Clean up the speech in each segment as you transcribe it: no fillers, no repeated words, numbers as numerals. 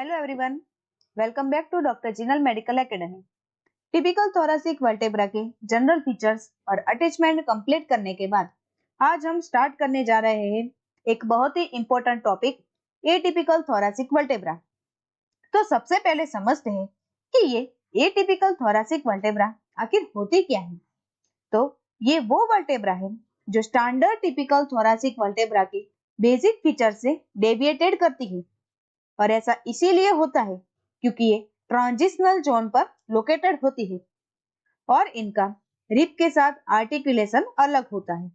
Hello everyone, welcome back to doctor Jinal medical academy. Typical thoracic vertebra के general features और attachment complete करने के बाद आज हम स्टार्ट करने जा रहे हैं एक बहुत ही important topic, atypical thoracic vertebra. तो सबसे पहले समझते हैं कि ये एटिपिकल थोरेसिक वर्टेब्रा आखिर होती क्या है। तो ये वो वर्टेब्रा है जो स्टैंडर्ड टिपिकल थोरेसिक वर्टेब्रा के बेसिक फीचर से डेविएटेड करती है, और ऐसा इसीलिए होता है क्योंकि ये ट्रांजिशनल जोन पर लोकेटेड होती है और इनका रिब के साथ आर्टिकुलेशन अलग होता है।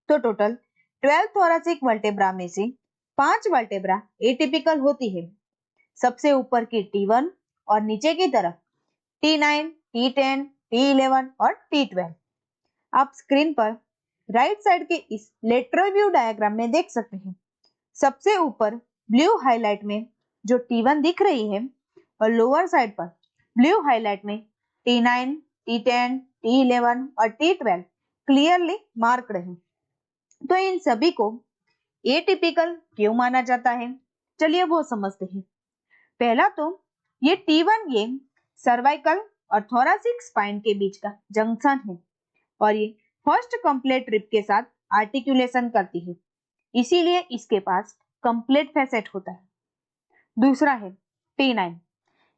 तो टोटल 12 थोरेसिक वर्टेब्रा में से 5 वर्टेब्रा एटिपिकल होती है। सबसे ऊपर की T1 और नीचे की तरफ T9, T10, T11 और T12। आप स्क्रीन पर राइट साइड के इस लेटरल व्यू डायग्राम में देख सकते हैं। सबसे ऊपर ब्लू हाईलाइट में जो T1 दिख रही है और लोअर साइड पर ब्लू हाईलाइट में T9, T10, T11 और T12 क्लियरली मार्क्ड है। तो इन सभी को एटिपिकल क्यों माना जाता है, चलिए वो समझते हैं। पहला तो ये T1 ये सर्वाइकल और थोरेसिक स्पाइन के बीच का जंक्शन है और ये फर्स्ट कंप्लीट रिब के साथ आर्टिकुलेशन करती है, इसीलिए इसके पास कंप्लीट फैसेट होता है। दूसरा है T9,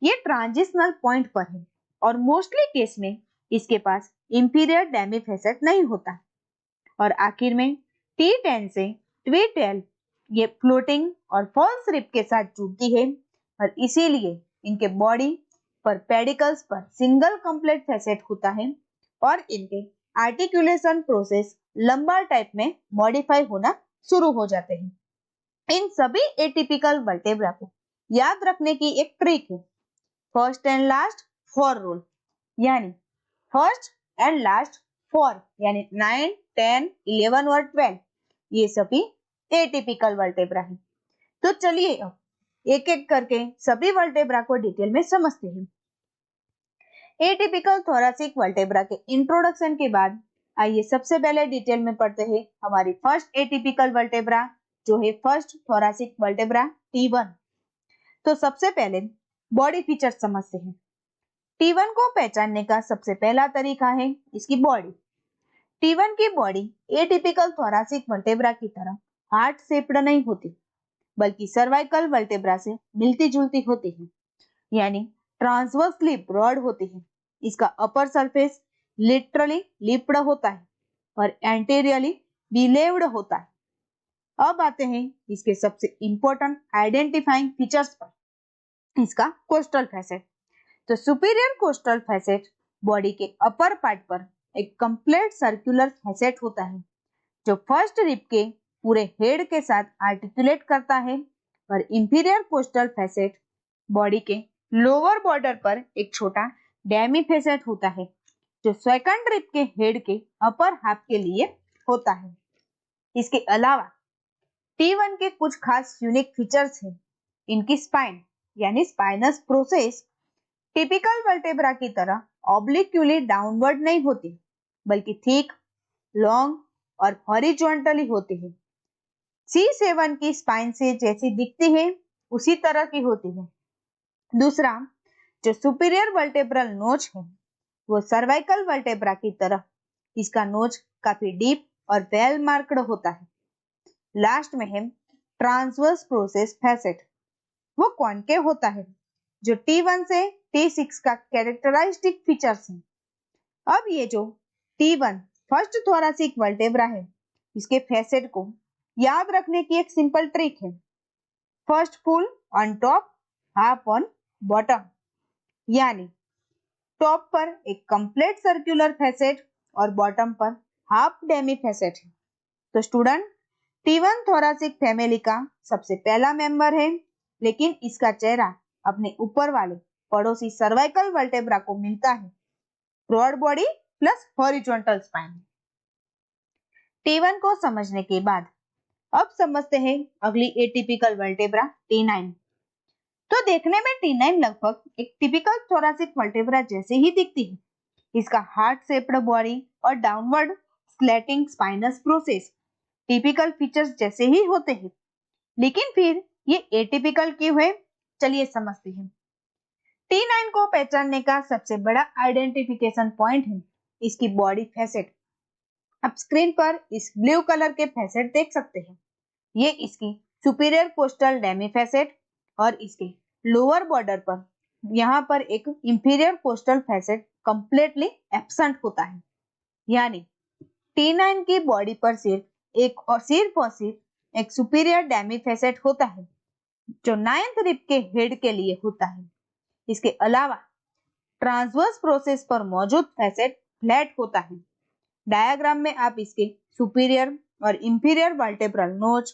ये ट्रांजिशनल पॉइंट पर है और मोस्टली केस में इसके पास इंफीरियर डेमी फैसेट नहीं होता। और आखिर में T10 से T12 ये फ्लोटिंग और फॉल्स रिब के साथ जुड़ती है और इसीलिए इनके बॉडी पर पेडिकल्स पर सिंगल कंप्लीट फैसेट होता है और इनके आर्टिकुलेशन प्रोसेस लंबार टाइप में मॉडिफाई होना शुरू हो जाते हैं। इन सभी एटिपिकल वर्टेब्रा को याद रखने की एक ट्रिक है, फर्स्ट एंड लास्ट 4 रूल, यानी फर्स्ट एंड लास्ट 4 यानी 9, 10, 11 और 12 ये सभी एटिपिकल वर्टेब्रा है। तो चलिए अब एक एक करके सभी वर्टेब्रा को डिटेल में समझते हैं। एटिपिकल थोरेसिक वर्टेब्रा के इंट्रोडक्शन के बाद आइए सबसे पहले डिटेल में पढ़ते हैं हमारी फर्स्ट एटिपिकल वर्टेब्रा जो है फर्स्ट थोरेसिक वर्टेब्रा T1। तो सबसे पहले बॉडी फीचर समझते हैं। T1 को पहचानने का सबसे पहला तरीका है इसकी बॉडी। T1 की बॉडी एटिपिकल थोरेसिक वर्टेब्रा की तरह हार्ट शेप्ड नहीं होती, बल्कि सर्वाइकल वर्टेब्रा से मिलती जुलती होती है, यानी ट्रांसवर्सली ब्रॉड होती है। इसका अपर सरफेस लिटरली लिप्ड होता है और एंटीरियरली बिलेव्ड होता है। अब आते हैं इसके सबसे इंपॉर्टेंट आइडेंटिफाइंग फीचर्स पर, इसका कोस्टल फैसेट। तो सुपीरियर कोस्टल फैसेट बॉडी के अपर पार्ट पर एक कंप्लीट सर्कुलर फैसेट होता है जो फर्स्ट रिब के पूरे हेड के साथ आर्टिकुलेट करता है, और इंफीरियर कोस्टल फैसेट बॉडी के लोअर बॉर्डर पर एक छोटा डेमी फैसेट होता है जो सेकंड रिब के हेड के अपर हाफ के लिए होता है। इसके अलावा T1 के कुछ खास यूनिक फीचर्स हैं। इनकी स्पाइन यानी स्पाइनस प्रोसेस टिपिकल वर्टेब्रा की तरह ऑब्लिक्यूली डाउनवर्ड नहीं होती, बल्कि थिक, लॉन्ग और हॉरिजॉन्टली होती है। C7 की स्पाइन से जैसी दिखती है उसी तरह की होती है। दूसरा, जो सुपीरियर वर्टेब्रल नोच है वो सर्वाइकल वर्टेब्रा की तरह इसका नोच काफी डीप और वेल मार्क्ड होता है। लास्ट में है ट्रांसवर्स प्रोसेस फैसेट, वो कॉन्केव होता है जो T1 से T6 का कैरेक्टरिस्टिक फीचर्स है। अब ये जो T1 फर्स्ट थोरेसिक वर्टेब्रा है इसके फैसेट को याद रखने की एक सिंपल ट्रिक है, first full on top half on bottom, यानी टॉप पर एक कंप्लीट सर्कुलर फैसेट और बॉटम पर हाफ डेमी फैसेट है। तो स्टूडेंट, T1 थोरेसिक फैमिली का सबसे पहला मेंबर है, लेकिन इसका चेहरा अपने ऊपर वाले पड़ोसी सर्वाइकल वर्टेब्रा को मिलता है, broad body plus horizontal spine. T1 को समझने के बाद अब समझते हैं अगली एटिपिकल वर्टेब्रा T9। तो देखने में T9 लगभग एक टिपिकल थोरेसिक वर्टेब्रा जैसे ही दिखती है। इसका हार्ट शेप्ड बॉडी और downward slanting spinous process typical features जैसे ही होते हैं, लेकिन फिर ये एटिपिकल क्यों है, चलिए समझते हैं। T9 को पहचानने का सबसे बड़ा आइडेंटिफिकेशन पॉइंट है इसकी बॉडी फैसेट। आप स्क्रीन पर इस ब्लू कलर के फैसेट देख सकते हैं। ये इसकी सुपीरियर कोस्टल डेमी फैसेट और इसके लोअर बॉर्डर पर यहाँ पर एक inferior coastal facet completely absent होता है। यानी T9 की बॉडी पर सिर्फ एक सुपीरियर डेमी फैसेट होता है जो 9th रिब के हेड के लिए होता है। इसके अलावा ट्रांसवर्स प्रोसेस पर मौजूद फैसेट फ्लैट होता है। डायग्राम में आप इसके सुपीरियर और इंफीरियर वर्टेब्रल नोच,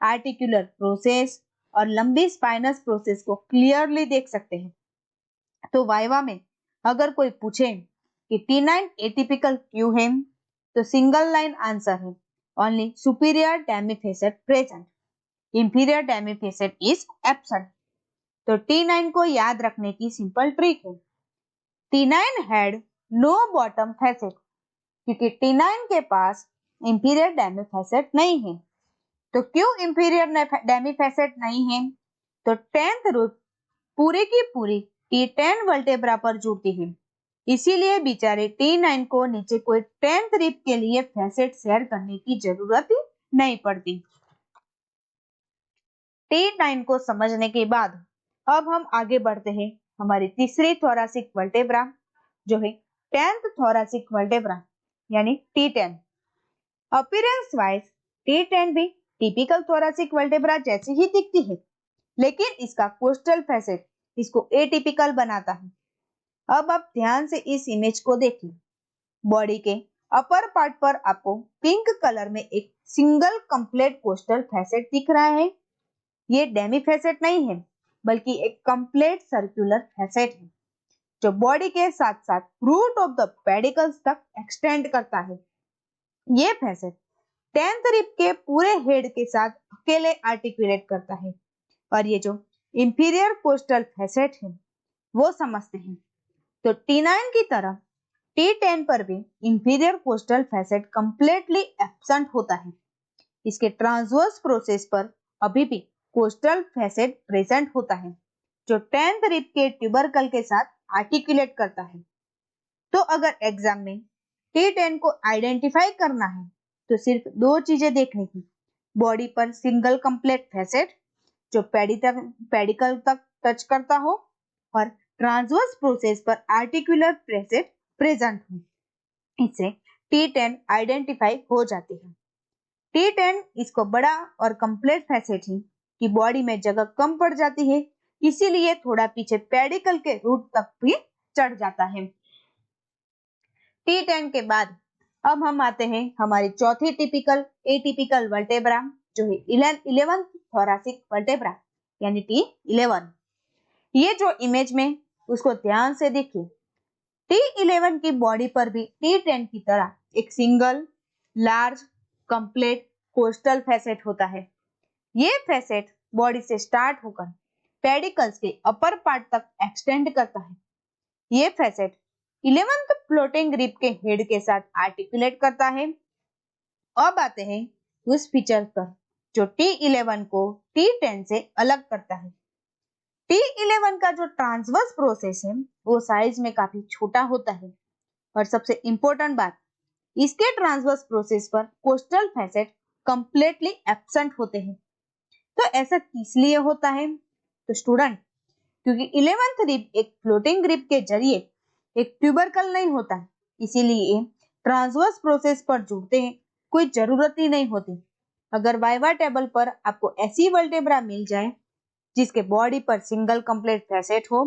आर्टिकुलर प्रोसेस और लंबी स्पाइनस प्रोसेस को क्लियरली देख सकते हैं। तो वाइवा में अगर कोई पूछे कि T9 एटिपिकल क्यों है, तो सिंगल लाइन आंसर है only superior Demi facet present, inferior Demi facet is absent. तो T9 को याद रखने की सिंपल ट्रिक है, T9 had no bottom facet, क्योंकि T9 के पास इंफीरियर डेमी फैसेट नहीं है। तो क्यों इंफीरियर डेमी फैसेट नहीं है, तो 10th रूट पूरी की पूरी T10 वर्टेब्रा पर जुड़ती है, इसीलिए बेचारे T9 को नीचे कोई 10th रिब के लिए फैसेट शेयर करने की जरूरत ही नहीं पड़ती। T9 को समझने के बाद अब हम आगे बढ़ते हैं हमारी तीसरी थोरासिक वर्टेब्रा जो है 10th थोरासिक वर्टेब्रा यानी T10। अपीयरेंस वाइज T10 भी टिपिकल थोरासिक वर्टेब्रा जैसी ही दिखती है, लेकिन इसका कोस्टल फैसेट इसको एटिपिकल बनाता है। अब आप ध्यान से इस इमेज को देखिए। बॉडी के अपर पार्ट पर आपको पिंक कलर में एक सिंगल कंप्लीट कोस्टल फैसेट दिख रहा है। ये डेमी फैसेट नहीं है, बल्कि एक कंप्लीट सर्कुलर फैसेट है जो बॉडी के साथ साथ रूट ऑफ द पेडिकल्स तक एक्सटेंड करता है। ये फैसेट 10th रिब के पूरे हेड के साथ अकेले आर्टिकुलेट करता है और ये जो इंफीरियर कोस्टल फैसेट है वो समझते हैं। तो T9 की तरह T10 पर भी inferior coastal facet completely absent होता है। इसके ट्रांसवर्स प्रोसेस पर अभी भी कोस्टल फैसेट प्रेजेंट होता है जो 10th रिब के ट्यूबरकल के साथ आर्टिकुलेट करता है। तो अगर एग्जाम में T10 को आइडेंटिफाई करना है तो सिर्फ दो चीजें देखने की, बॉडी पर सिंगल कंप्लीट फैसेट जो पेडिकल तक टच करता हो और ट्रांसवर्स प्रोसेस पर आर्टिकुलर फैसेट प्रेजेंट हो। इससे T10 आइडेंटिफाई हो जाती है। T10 इसको बड़ा और कंप्लीट फैसेट ही कि बॉडी में जगह कम पड़ जाती है, इसीलिए थोड़ा पीछे पेडिकल के रूट तक भी चढ़ जाता है। T10 के बाद अब हम आते हैं हमारी चौथी टिपिकल एटिपिकल वर्टेब्रा जो है 11th थोरासिक वर्टेब्रा यानी T11। ये जो इमेज में उसको ध्यान से देखिए। T11 की बॉडी पर भी T10 की तरह एक single large complete coastal facet होता है। ये फैसेट बॉडी से स्टार्ट होकर पेडिकल्स के अपर पार्ट तक एक्सटेंड करता है। ये फैसेट 11th फ्लोटिंग रिब के हेड के साथ आर्टिकुलेट करता है। अब आते हैं उस फीचर पर जो T11 को T10 से अलग करता है। T11 का जो ट्रांसवर्स प्रोसेस है वो साइज में काफी छोटा होता है और सबसे इंपॉर्टेंट बात, इसके ट्रांसवर्स प्रोसेस पर कोस्टल फैसेट कंप्लीटली एब्सेंट होते हैं। तो ऐसा किस लिए होता है? तो स्टूडेंट, क्योंकि 11th रिब एक फ्लोटिंग रिब के जरिए एक ट्यूबरकल नहीं होता, इसीलिए ट्रांसवर्स प्रोसेस पर जुड़ते हैं कोई जरूरत ही नहीं होती। अगर वाइवा टेबल पर आपको ऐसी वर्टेब्रा मिल जाए जिसके बॉडी पर सिंगल कंप्लीट फैसेट हो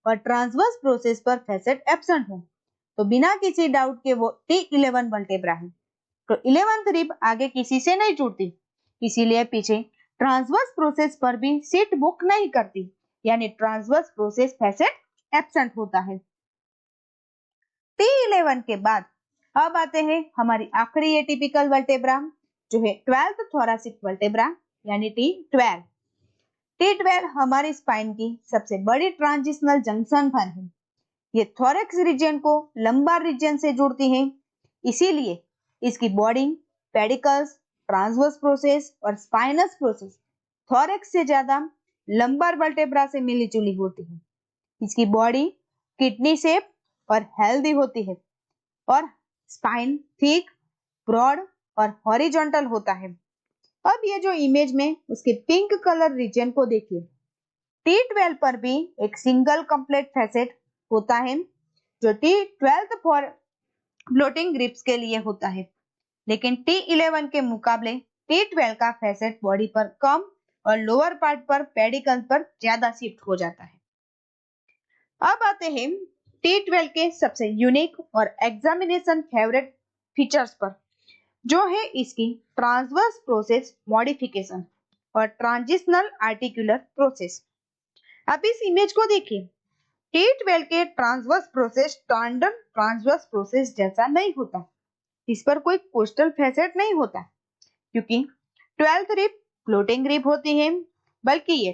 और ट्रांसवर्स प्रोसेस पर फैसेट एब्सेंट हो, तो बिना किसी डाउट के वो T11 वर्टेब्रा है। तो 11th रिब आगे किसी से नहीं जुड़ती, इसीलिए पीछे ट्रांसवर्स प्रोसेस पर भी सीट बुक नहीं करती, यानी ट्रांसवर्स प्रोसेस फैसेट एब्सेंट होता है। T11 के बाद अब आते हैं हमारी आखिरी एटिपिकल वर्टेब्रा जो है 12th थोरासिक वर्टेब्रा यानी T12। T12 हमारी स्पाइन की सबसे बड़ी ट्रांजिशनल जंक्शन पर है। ये थोरैक्स रीजन को लंबार रीजन से जोड़ती है, इसीलिए इसकी बॉडी, पेडिकल्स, ट्रांसवर्स प्रोसेस और स्पाइनस प्रोसेस थोरैक्स से ज्यादा लंबार वर्टेब्रा से मिली जुली होती है। इसकी बॉडी किडनी शेप और हेल्दी होती है और स्पाइन थिक, ब्रॉड और हॉरिजॉन्टल होता है। अब ये जो इमेज में उसके पिंक कलर रीजन को देखिए, T12 पर भी एक सिंगल कंप्लीट फैसेट होता है जो T12 फॉर फ्लोटिंग ग्रिप्स के लिए होता है, लेकिन T11 के मुकाबले T12 का फैसेट बॉडी पर कम और लोअर पार्ट पर पेडिकल पर ज्यादा शिफ्ट हो जाता है। अब आते हैं T12 के सबसे यूनिक और एग्जामिनेशन फेवरेट फीचर्स पर, जो है इसकी ट्रांसवर्स प्रोसेस मॉडिफिकेशन और ट्रांजिशनल आर्टिकुलर प्रोसेस। अब इस इमेज को देखिए, T12 के transverse process standard transverse process जैसा नहीं होता। इस पर कोई कोस्टल फैसेट नहीं होता क्योंकि 12th रिब फ्लोटिंग रिब होती है, बल्कि ये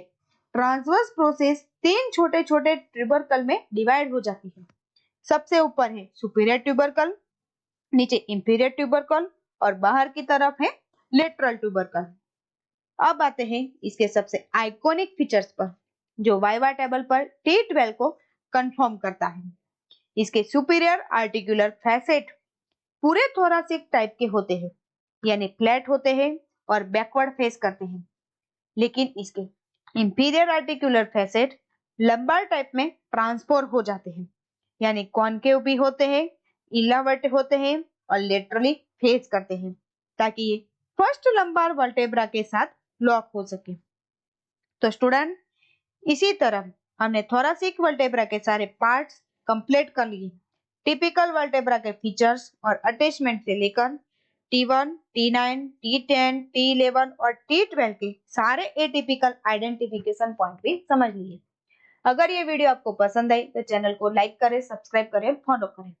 ट्रांसवर्स प्रोसेस 3 छोटे छोटे ट्यूबरकल में डिवाइड हो जाती है। सबसे ऊपर है सुपीरियर ट्यूबरकल, नीचे इंफीरियर ट्यूबरकल और बाहर की तरफ है लेटरल ट्यूबरकल। अब आते हैं इसके सबसे आइकॉनिक फीचर्स पर, जो वाइवा टेबल पर T12 को कंफर्म करता है। इसके सुपीरियर आर्टिकुलर फैसेट पूरे थोरासिक टाइप के होते हैं, यानी फ्लैट होते हैं और बैकवर्ड फेस करते हैं, लेकिन इसके inferior articular facet lumbar type में ट्रांसफॉर हो जाते हैं, यानी कॉनकेव भी होते हैं, इलावर्ट होते हैं और लेटरली फेस करते हैं, ताकि ये फर्स्ट लंबार वर्टेब्रा के साथ लॉक हो सके। तो स्टूडेंट, इसी तरह हमने थोरासिक वर्टेब्रा के सारे पार्ट्स कंप्लीट कर लिए। टिपिकल वर्टेब्रा के फीचर्स और अटैचमेंट से लेकर T1, T9, T10, T11 और T12 के सारे एटिपिकल आइडेंटिफिकेशन पॉइंट भी समझ लिए। अगर ये वीडियो आपको पसंद आई तो चैनल को लाइक करें, सब्सक्राइब करें, फॉलो करें।